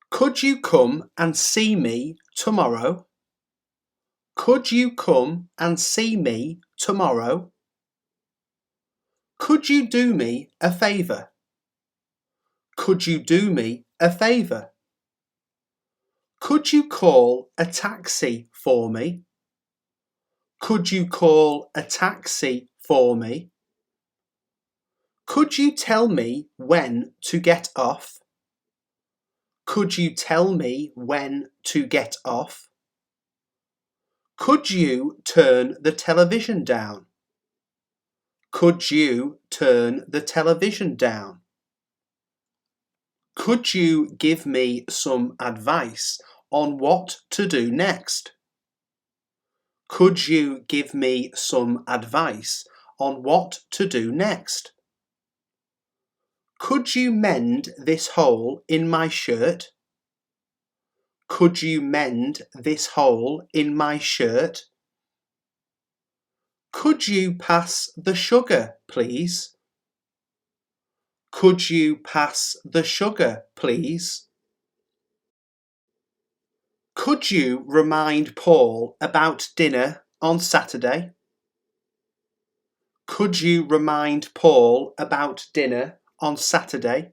Could you come and see me tomorrow? Could you come and see me tomorrow? Could you do me a favour? Could you do me a favour? Could you call a taxi for me? Could you call a taxi for me? Could you tell me when to get off? Could you tell me when to get off? Could you turn the television down? Could you turn the television down? Could you give me some advice on what to do next? Could you give me some advice on what to do next? Could you mend this hole in my shirt? Could you mend this hole in my shirt? Could you pass the sugar, please? Could you pass the sugar, please? Could you remind Paul about dinner on Saturday? Could you remind Paul about dinner on Saturday?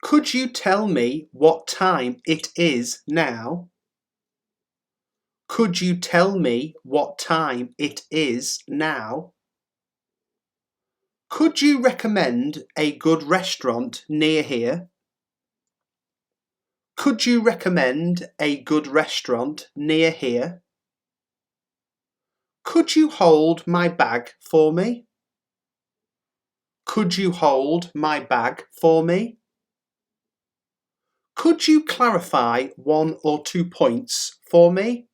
Could you tell me what time it is now? Could you tell me what time it is now? Could you recommend a good restaurant near here? Could you recommend a good restaurant near here? Could you hold my bag for me? Could you hold my bag for me? Could you clarify 1 or 2 points for me?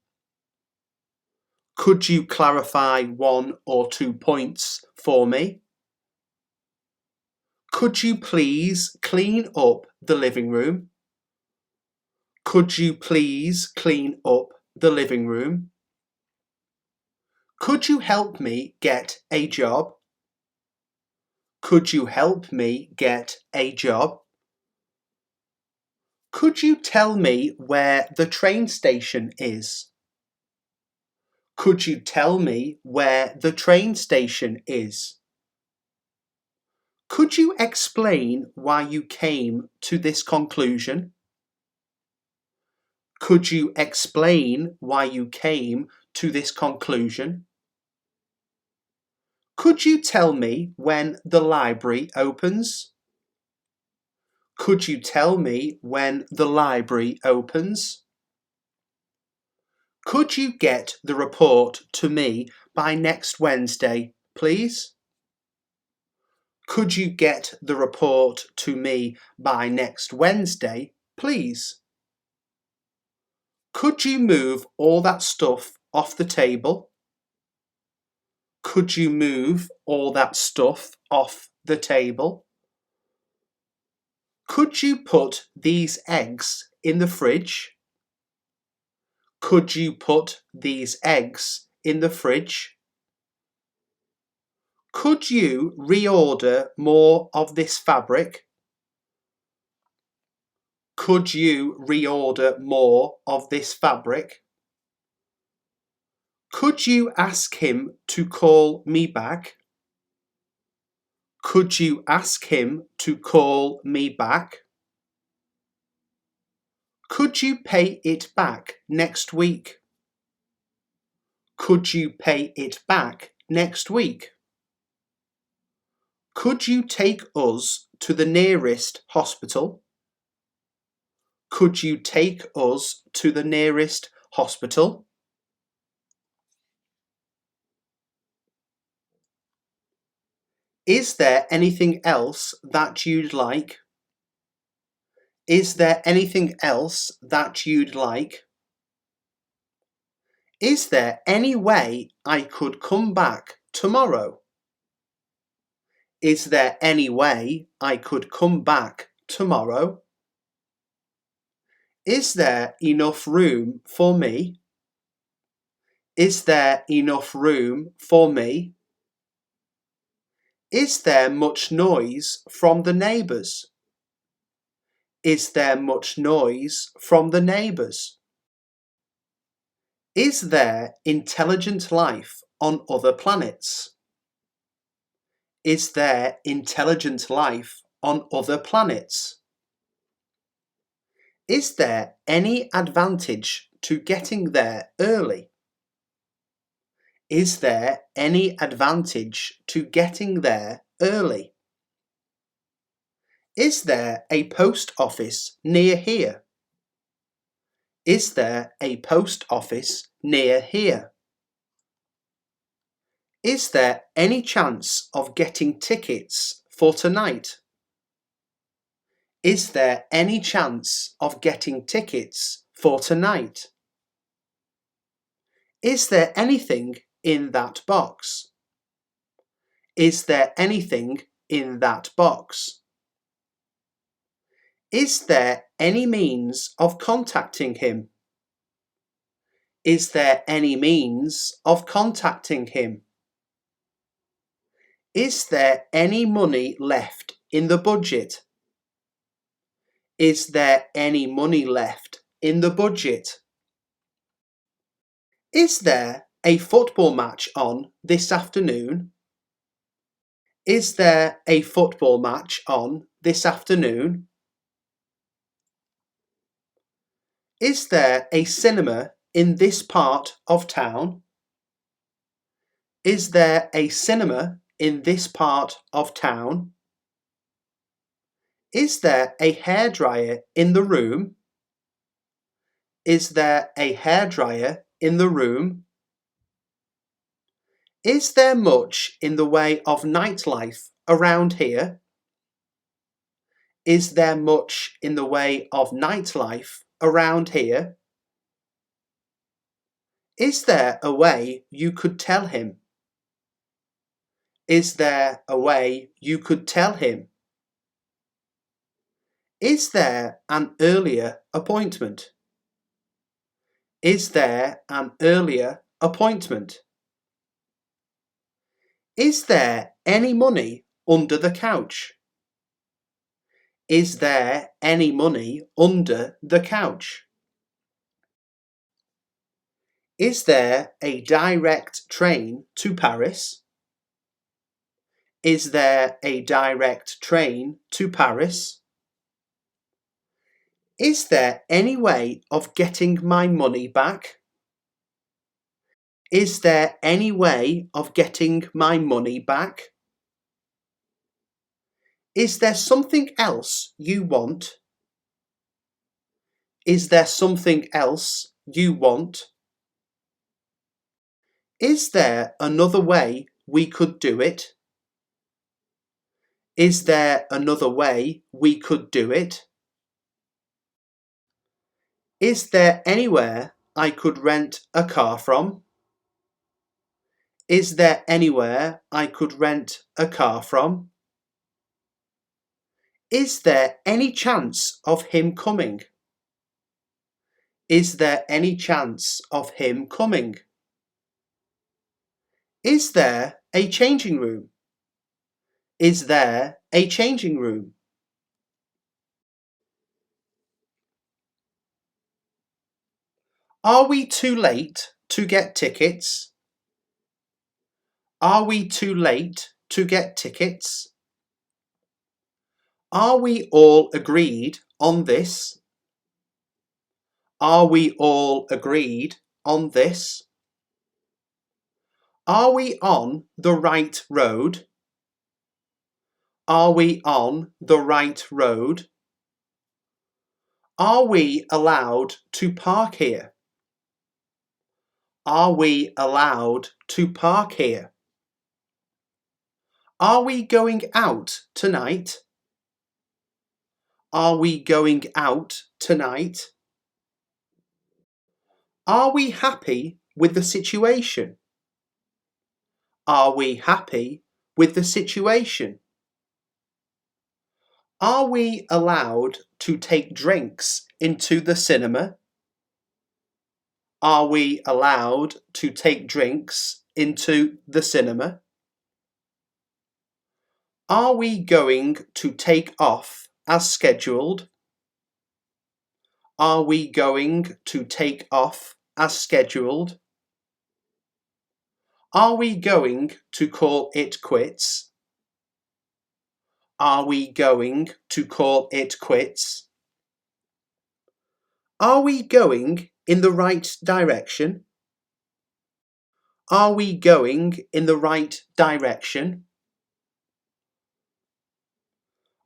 Could you clarify 1 or 2 points for me? Could you please clean up the living room? Could you please clean up the living room? Could you help me get a job? Could you help me get a job? Could you tell me where the train station is? Could you tell me where the train station is? Could you explain why you came to this conclusion? Could you explain why you came to this conclusion? Could you tell me when the library opens? Could you tell me when the library opens? Could you get the report to me by next Wednesday, please? Could you get the report to me by next Wednesday, please? Could you move all that stuff off the table? Could you move all that stuff off the table? Could you put these eggs in the fridge? Could you put these eggs in the fridge? Could you reorder more of this fabric? Could you reorder more of this fabric? Could you ask him to call me back? Could you ask him to call me back? Could you pay it back next week? Could you pay it back next week? Could you take us to the nearest hospital? Could you take us to the nearest hospital? Is there anything else that you'd like? Is there anything else that you'd like? Is there any way I could come back tomorrow? Is there any way I could come back tomorrow? Is there enough room for me? Is there enough room for me? Is there much noise from the neighbours? Is there much noise from the neighbours? Is there intelligent life on other planets? Is there intelligent life on other planets? Is there any advantage to getting there early? Is there any advantage to getting there early? Is there a post office near here? Is there a post office near here? Is there any chance of getting tickets for tonight? Is there any chance of getting tickets for tonight? Is there anything in that box? Is there anything in that box? Is there any means of contacting him? Is there any means of contacting him? Is there any money left in the budget? Is there any money left in the budget? Is there a football match on this afternoon? Is there a football match on this afternoon? Is there a cinema in this part of town? Is there a cinema in this part of town? Is there a hairdryer in the room? Is there a hairdryer in the room? Is there much in the way of nightlife around here? Is there much in the way of nightlife around here? Is there a way you could tell him? Is there a way you could tell him? Is there an earlier appointment? Is there an earlier appointment? Is there any money under the couch? Is there any money under the couch? Is there a direct train to Paris? Is there a direct train to Paris? Is there any way of getting my money back? Is there any way of getting my money back? Is there something else you want? Is there something else you want? Is there another way we could do it? Is there another way we could do it? Is there anywhere I could rent a car from? Is there anywhere I could rent a car from? Is there any chance of him coming? Is there any chance of him coming? Is there a changing room? Is there a changing room? Are we too late to get tickets? Are we too late to get tickets? Are we all agreed on this? Are we all agreed on this? Are we on the right road? Are we on the right road? Are we allowed to park here? Are we allowed to park here? Are we going out tonight? Are we going out tonight? Are we happy with the situation? Are we happy with the situation? Are we allowed to take drinks into the cinema? Are we allowed to take drinks into the cinema? Are we going to take off as scheduled? Are we going to take off as scheduled? Are we going to call it quits? Are we going to call it quits? Are we going in the right direction? Are we going in the right direction?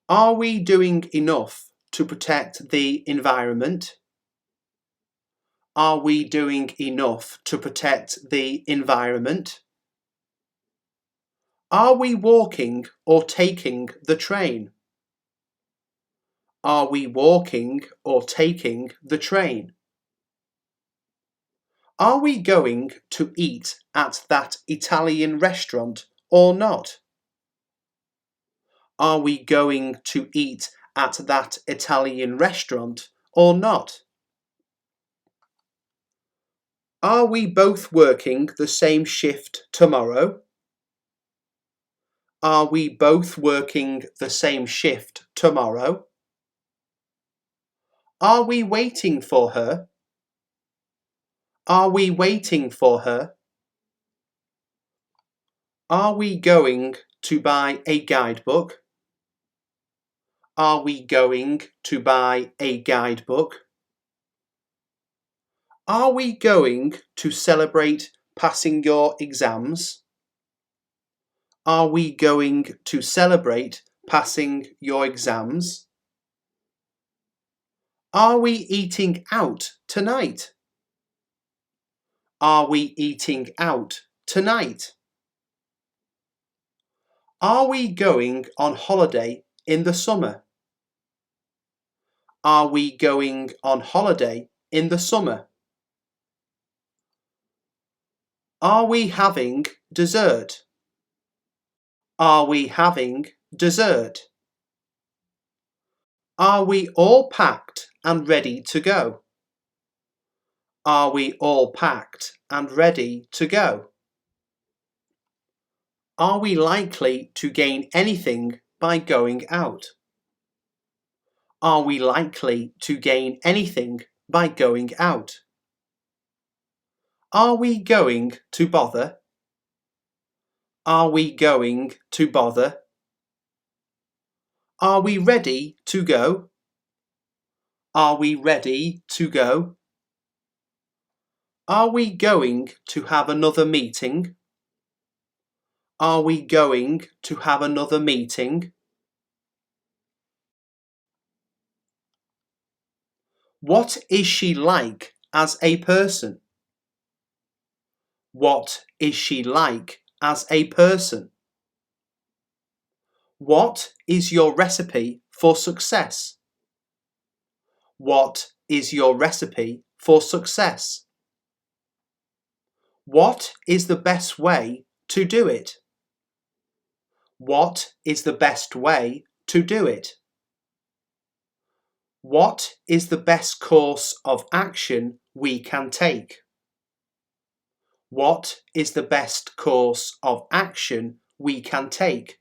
Are we doing enough to protect the environment? Are we doing enough to protect the environment? Are we walking or taking the train? Are we walking or taking the train? Are we going to eat at that Italian restaurant or not? Are we going to eat at that Italian restaurant or not? Are we both working the same shift tomorrow? Are we both working the same shift tomorrow? Are we waiting for her? Are we waiting for her? Are we going to buy a guidebook? Are we going to buy a guidebook? Are we going to celebrate passing your exams? Are we going to celebrate passing your exams? Are we eating out tonight? Are we eating out tonight? Are we going on holiday in the summer? Are we going on holiday in the summer? Are we having dessert? Are we having dessert? Are we all packed and ready to go? Are we all packed and ready to go? Are we likely to gain anything by going out? Are we likely to gain anything by going out? Are we going to bother? Are we going to bother? Are we ready to go? Are we ready to go? Are we going to have another meeting? Are we going to have another meeting? What is she like as a person? What is she like as a person? What is your recipe for success? What is your recipe for success? What is the best way to do it? What is the best way to do it? What is the best course of action we can take? What is the best course of action we can take?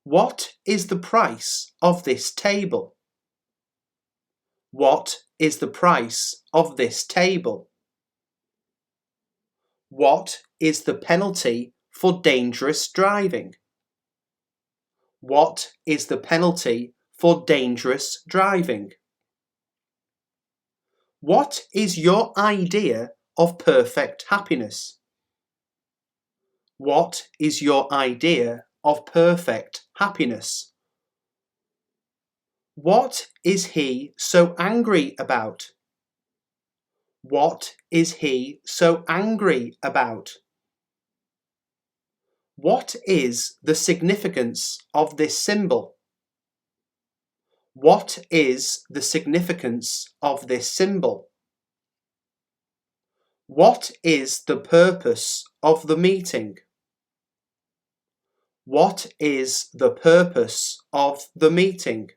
What is the price of this table? What is the price of this table? What is the penalty for dangerous driving? What is the penalty for dangerous driving? What is your idea of perfect happiness? What is your idea of perfect happiness? What is he so angry about? What is he so angry about? What is the significance of this symbol? What is the significance of this symbol? What is the purpose of the meeting? What is the purpose of the meeting?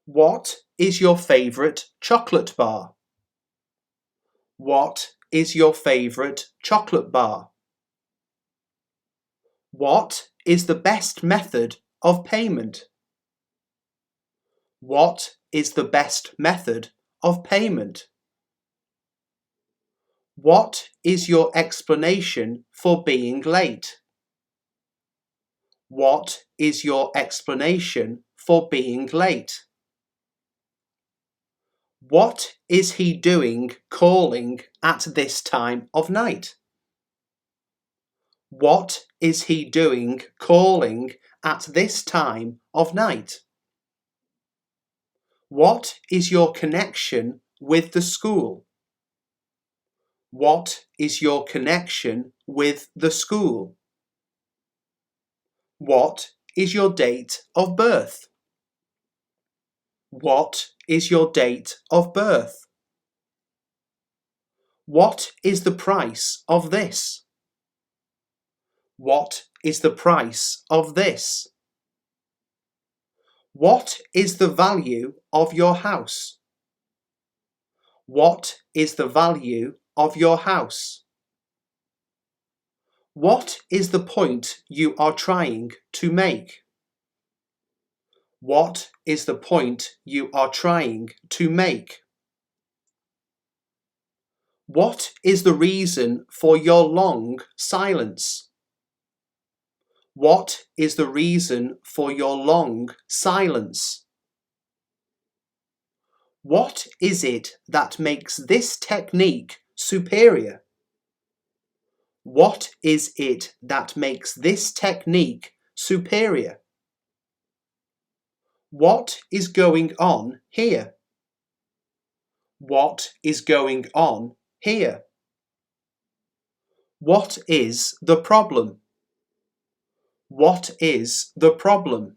What is your favourite chocolate bar? What is your favourite chocolate bar? What is the best method of payment? What is the best method of payment? What is your explanation for being late? What is your explanation for being late? What is he doing calling at this time of night? What is he doing calling at this time of night? What is your connection with the school? What is your connection with the school? What is your date of birth? What is your date of birth? What is the price of this? What is the price of this? What is the value of your house? What is the value of your house? What is the point you are trying to make? What is the point you are trying to make? What is the reason for your long silence? What is the reason for your long silence? What is it that makes this technique superior? What is it that makes this technique superior? What is going on here? What is going on here? What is the problem? What is the problem?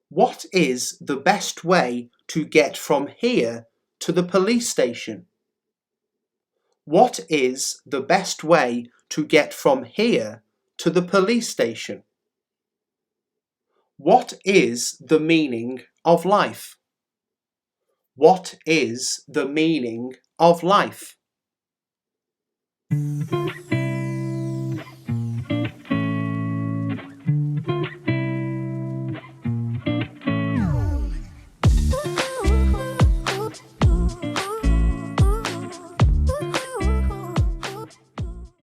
What is the best way to get from here to the police station? What is the best way to get from here to the police station? What is the meaning of life? What is the meaning of life?